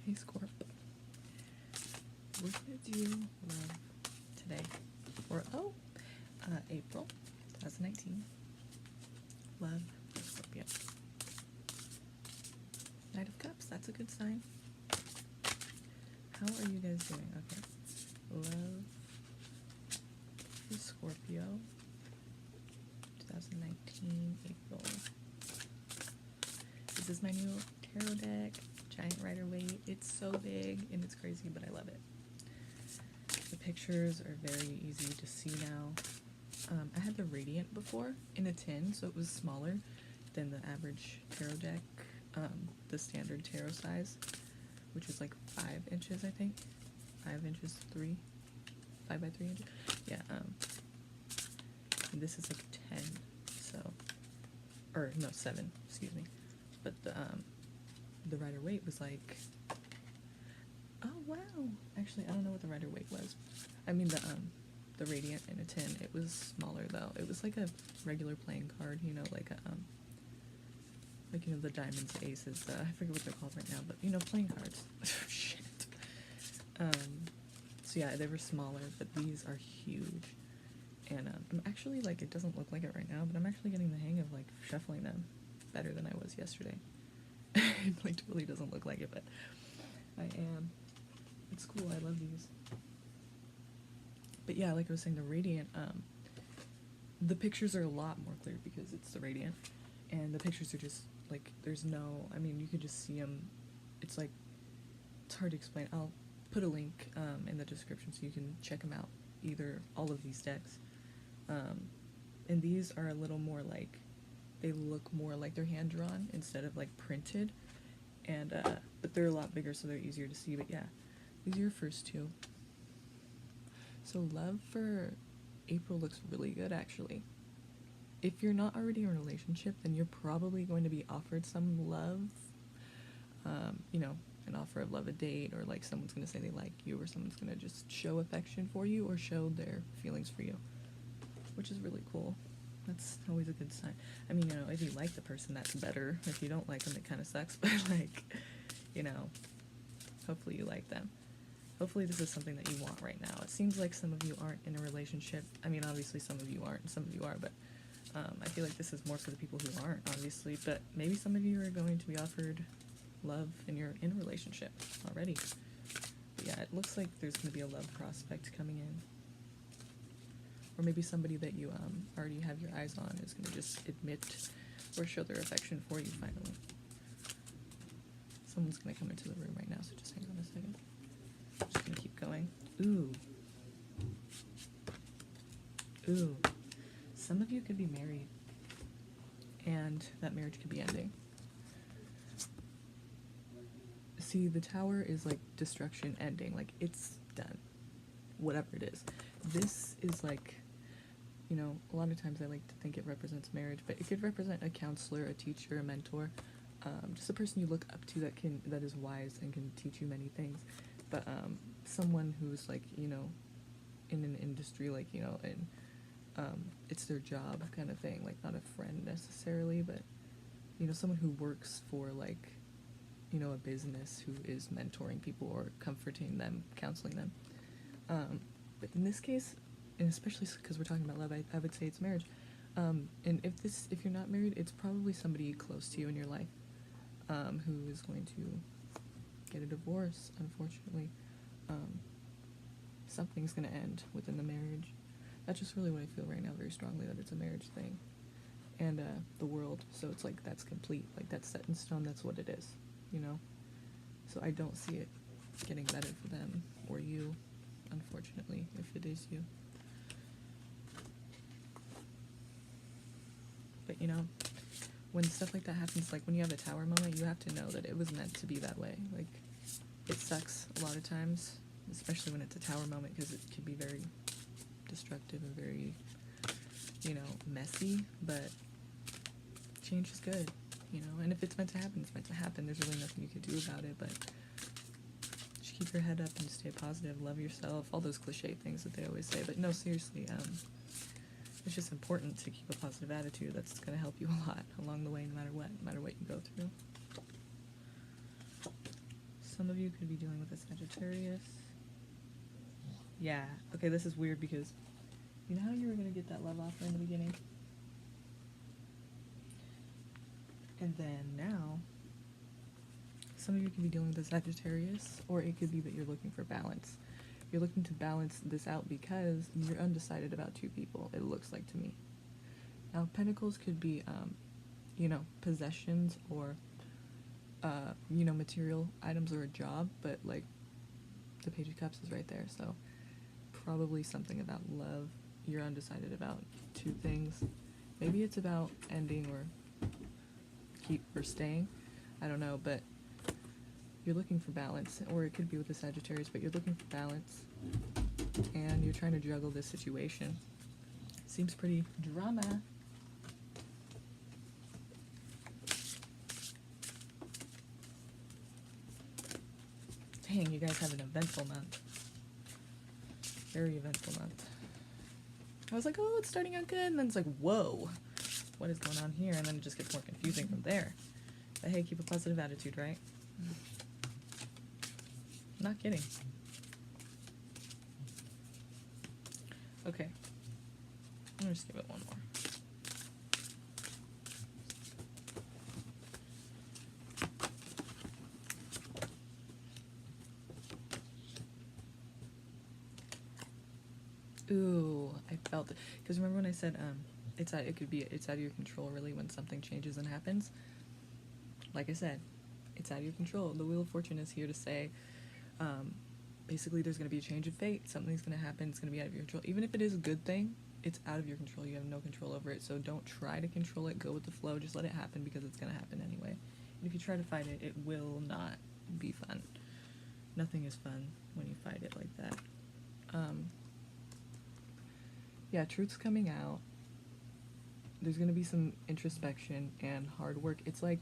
Hey Scorp. We're gonna do love today for April 2019. Love for Scorpio. Knight of Cups, that's a good sign. How are you guys doing? Okay. Love for Scorpio 2019 April. This is my new tarot deck. Giant Rider Waite. It's so big and it's crazy, but I love it. The pictures are very easy to see now. I had the Radiant before in a tin, so it was smaller than the average tarot deck, the standard tarot size, which was like 5 inches, I think. 5 inches, 5 by 3 inches. Yeah, and this is like 10, so, or no, 7, excuse me. But the Rider Waite was like, oh wow, actually I don't know what the Rider Waite was. I mean the Radiant in a tin, it was smaller though. It was like a regular playing card, you know, like a like, you know, the diamonds, aces, I forget what they're called right now, but you know, playing cards. Shit. So yeah, they were smaller, but these are huge. And I'm actually, like, it doesn't look like it right now, but I'm actually getting the hang of like shuffling them better than I was yesterday. It like totally doesn't look like it, but I am. It's cool, I love these. But yeah, like I was saying, the Radiant, the pictures are a lot more clear because it's the Radiant, and the pictures are just, like, there's no, I mean, you can just see them, it's like, it's hard to explain. I'll put a link in the description so you can check them out, either, all of these decks. And these are a little more like, they look more like they're hand-drawn instead of, like, printed, and, but they're a lot bigger, so they're easier to see. But yeah, these are your first two. So love for April looks really good, actually. If you're not already in a relationship, then you're probably going to be offered some love, you know, an offer of love, a date, or like someone's going to say they like you, or someone's going to just show affection for you, or show their feelings for you, which is really cool. That's always a good sign. I mean, you know, if you like the person, that's better. If you don't like them, it kind of sucks, but like, you know, hopefully you like them. Hopefully this is something that you want right now. It seems like some of you aren't in a relationship. I mean, obviously some of you aren't, and some of you are, but I feel like this is more for the people who aren't, obviously, but maybe some of you are going to be offered love and you're in a relationship already. But yeah, it looks like there's going to be a love prospect coming in. Or maybe somebody that you already have your eyes on is going to just admit or show their affection for you finally. Someone's going to come into the room right now, so just hang on a second. I'm just going to keep going. Ooh. Ooh. Some of you could be married, and that marriage could be ending. See, the Tower is like destruction, ending, like it's done, whatever it is. This is like, you know, a lot of times I like to think it represents marriage, but it could represent a counselor, a teacher, a mentor, just a person you look up to that is wise and can teach you many things. But someone who's like, you know, in an industry, like, you know, and it's their job kind of thing, like not a friend necessarily, but, you know, someone who works for, like, you know, a business who is mentoring people or comforting them, counseling them. But in this case, and especially because we're talking about love, I would say it's marriage. And if you're not married, it's probably somebody close to you in your life who is going to get a divorce, unfortunately. Something's going to end within the marriage. That's just really what I feel right now, very strongly, that it's a marriage thing. And the world, so it's like that's complete, like that's set in stone, that's what it is, you know? So I don't see it getting better for them or you, unfortunately, if it is you. But, you know, when stuff like that happens, like when you have a Tower moment, you have to know that it was meant to be that way. Like, it sucks a lot of times, especially when it's a Tower moment, because it can be very destructive and very, you know, messy, but change is good, you know, and if it's meant to happen, it's meant to happen. There's really nothing you can do about it, but just keep your head up and stay positive, love yourself, all those cliche things that they always say. But no, seriously, it's just important to keep a positive attitude. That's going to help you a lot along the way, no matter what you go through. some of you could be dealing with a Sagittarius. Yeah, okay, this is weird because you know how you were going to get that love offer in the beginning? And then now, some of you could be dealing with a Sagittarius, or it could be that you're looking for balance. You're looking to balance this out because you're undecided about two people, it looks like to me. Now, Pentacles could be, you know, possessions or, you know, material items or a job, but, like, the Page of Cups is right there, so probably something about love. You're undecided about two things. Maybe it's about ending or staying. I don't know, but you're looking for balance, or it could be with the Sagittarius, but you're looking for balance, and you're trying to juggle this situation. Seems pretty drama. Dang, you guys have an eventful month. Very eventful month. I was like, oh, it's starting out good, and then it's like, whoa, what is going on here? And then it just gets more confusing from there. But hey, keep a positive attitude, right? Not kidding. Okay. I'm gonna just give it one more. Ooh, I felt it. Because remember when I said it's out of your control really when something changes and happens? Like I said, it's out of your control. The Wheel of Fortune is here to say, basically there's going to be a change of fate. Something's going to happen. It's going to be out of your control. Even if it is a good thing, it's out of your control. You have no control over it. So don't try to control it. Go with the flow. Just let it happen because it's going to happen anyway. And if you try to fight it, it will not be fun. Nothing is fun when you fight it like that. Yeah, truth's coming out. There's going to be some introspection and hard work. It's like,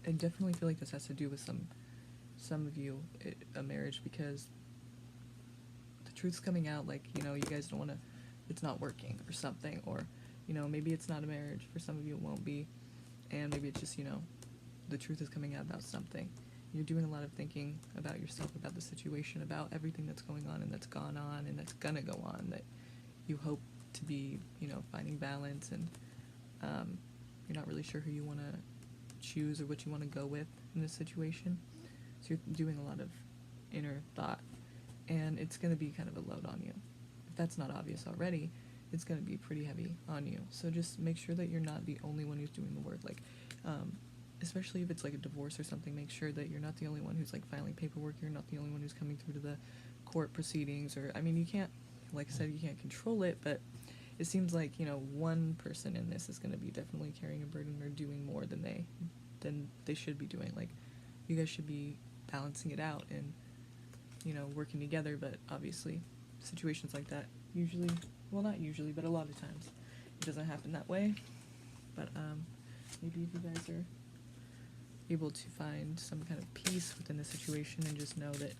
I definitely feel like this has to do with some of you, a marriage, because the truth's coming out, like, you know, you guys don't want to, it's not working or something, or, you know, maybe it's not a marriage. For some of you it won't be, and maybe it's just, you know, the truth is coming out about something. You're doing a lot of thinking about yourself, about the situation, about everything that's going on and that's gone on and that's gonna go on, that you hope to be, you know, finding balance, and you're not really sure who you want to choose or what you want to go with in this situation. So you're doing a lot of inner thought, and it's going to be kind of a load on you. If that's not obvious already, it's going to be pretty heavy on you. So just make sure that you're not the only one who's doing the work. Like, especially if it's like a divorce or something, make sure that you're not the only one who's like filing paperwork. You're not the only one who's coming through to the court proceedings, or, I mean, you can't, like I said, you can't control it, but it seems like, you know, one person in this is going to be definitely carrying a burden or doing more than they should be doing. Like, you guys should be balancing it out and, you know, working together, but obviously situations like that usually, well, not usually, but a lot of times it doesn't happen that way. But maybe if you guys are able to find some kind of peace within the situation and just know that,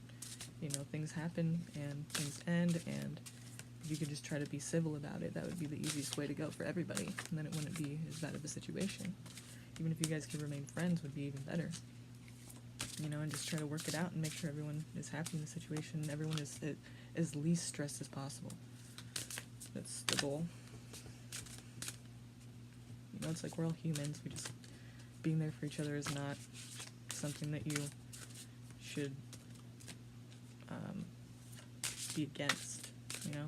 you know, things happen and things end, and you could just try to be civil about it, that would be the easiest way to go for everybody, and then it wouldn't be as bad of a situation. Even if you guys could remain friends would be even better, you know, and just try to work it out and make sure everyone is happy in the situation and everyone is as least stressed as possible. That's the goal. You know, it's like we're all humans. We just, being there for each other is not something that you should be against, you know?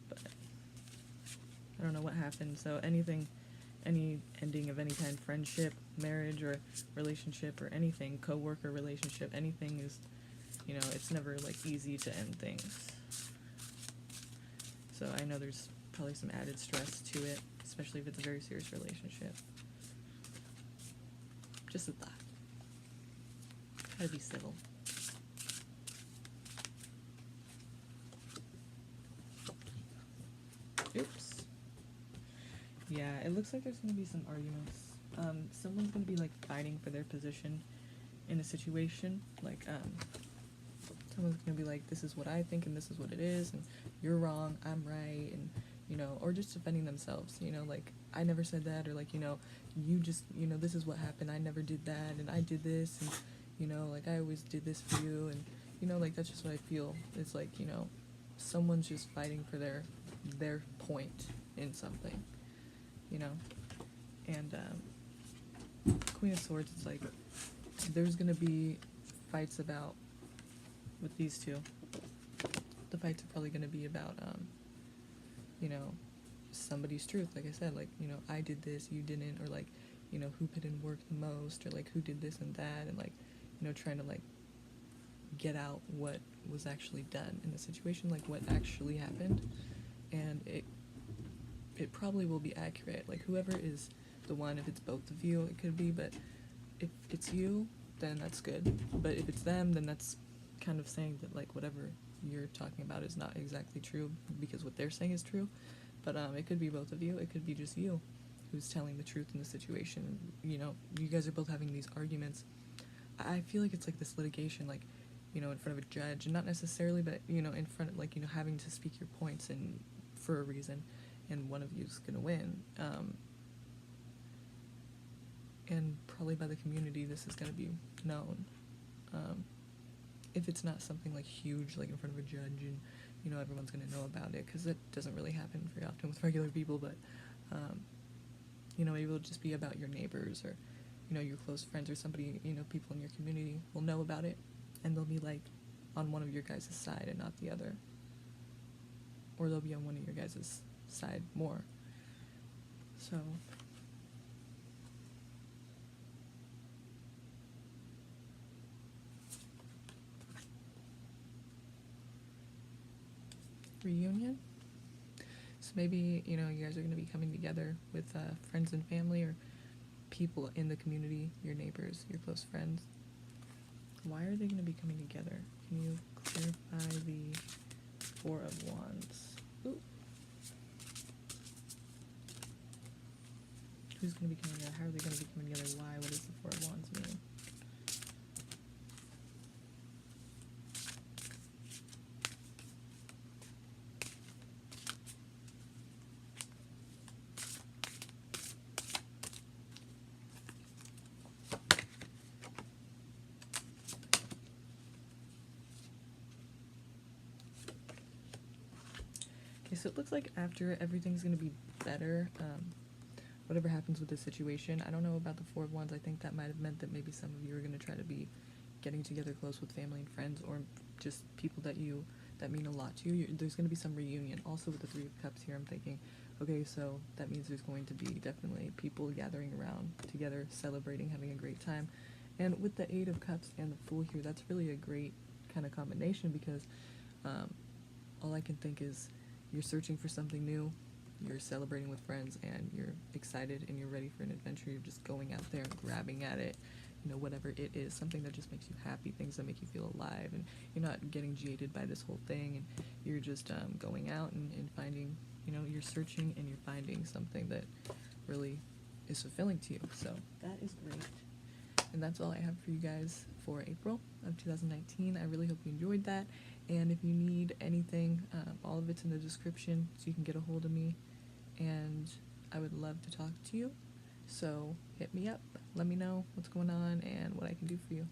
But I don't know what happened, so any ending of any kind, friendship, marriage, or relationship, or anything, co-worker relationship, anything is, you know, it's never, like, easy to end things. So I know there's probably some added stress to it, especially if it's a very serious relationship. Just a thought. Try to be civil. Oops. Yeah, it looks like there's going to be some arguments. Someone's going to be, like, fighting for their position in a situation. Like, someone's going to be like, this is what I think and this is what it is, and you're wrong, I'm right, and, you know, or just defending themselves, you know, like, I never said that, or, like, you know, you just, you know, this is what happened, I never did that, and I did this, and, you know, like, I always did this for you, and, you know, like, that's just what I feel. It's like, you know, someone's just fighting for their point in something, you know? And, Queen of Swords, it's like, there's gonna be fights about, with these two, the fights are probably gonna be about, you know, somebody's truth, like I said, like, you know, I did this, you didn't, or like, you know, who put in work the most, or like, who did this and that, and like, you know, trying to like get out what was actually done in the situation, like what actually happened. And it probably will be accurate, like whoever is the one, if it's both of you, it could be, but if it's you, then that's good, but if it's them, then that's kind of saying that like whatever you're talking about is not exactly true, because what they're saying is true. But it could be both of you, it could be just you who's telling the truth in the situation. You know, you guys are both having these arguments. I feel like it's like this litigation, like, you know, in front of a judge, and not necessarily, but, you know, in front of, like, you know, having to speak your points and for a reason, and one of you's gonna win. And probably by the community, this is gonna be known. If it's not something like huge, like in front of a judge, and, you know, everyone's gonna know about it, because it doesn't really happen very often with regular people, but, you know, maybe it'll just be about your neighbors, or, you know, your close friends, or somebody, you know, people in your community will know about it, and they'll be like on one of your guys' side and not the other, or they'll be on one of your guys' side more. So reunion. So maybe, you know, you guys are going to be coming together with friends and family, or people in the community, your neighbors, your close friends. Why are they going to be coming together? Can you clarify the Four of Wands? Ooh. Who's going to be coming together? How are they going to be coming together? Why? What does the Four of Wands mean? Okay, so it looks like after everything's going to be better, whatever happens with the situation. I don't know about the Four of Wands. I think that might have meant that maybe some of you are going to try to be getting together close with family and friends, or just people that mean a lot to you. There's going to be some reunion. Also with the Three of Cups here, I'm thinking, okay, so that means there's going to be definitely people gathering around together, celebrating, having a great time. And with the Eight of Cups and the Fool here, that's really a great kind of combination, because all I can think is you're searching for something new, you're celebrating with friends, and you're excited and you're ready for an adventure. You're just going out there and grabbing at it, you know, whatever it is, something that just makes you happy, things that make you feel alive, and you're not getting jaded by this whole thing, and you're just going out and finding, you know, you're searching and you're finding something that really is fulfilling to you. So that is great. And that's all I have for you guys for April of 2019. I really hope you enjoyed that. And if you need anything, all of it's in the description, so you can get a hold of me. And I would love to talk to you. So hit me up. Let me know what's going on and what I can do for you.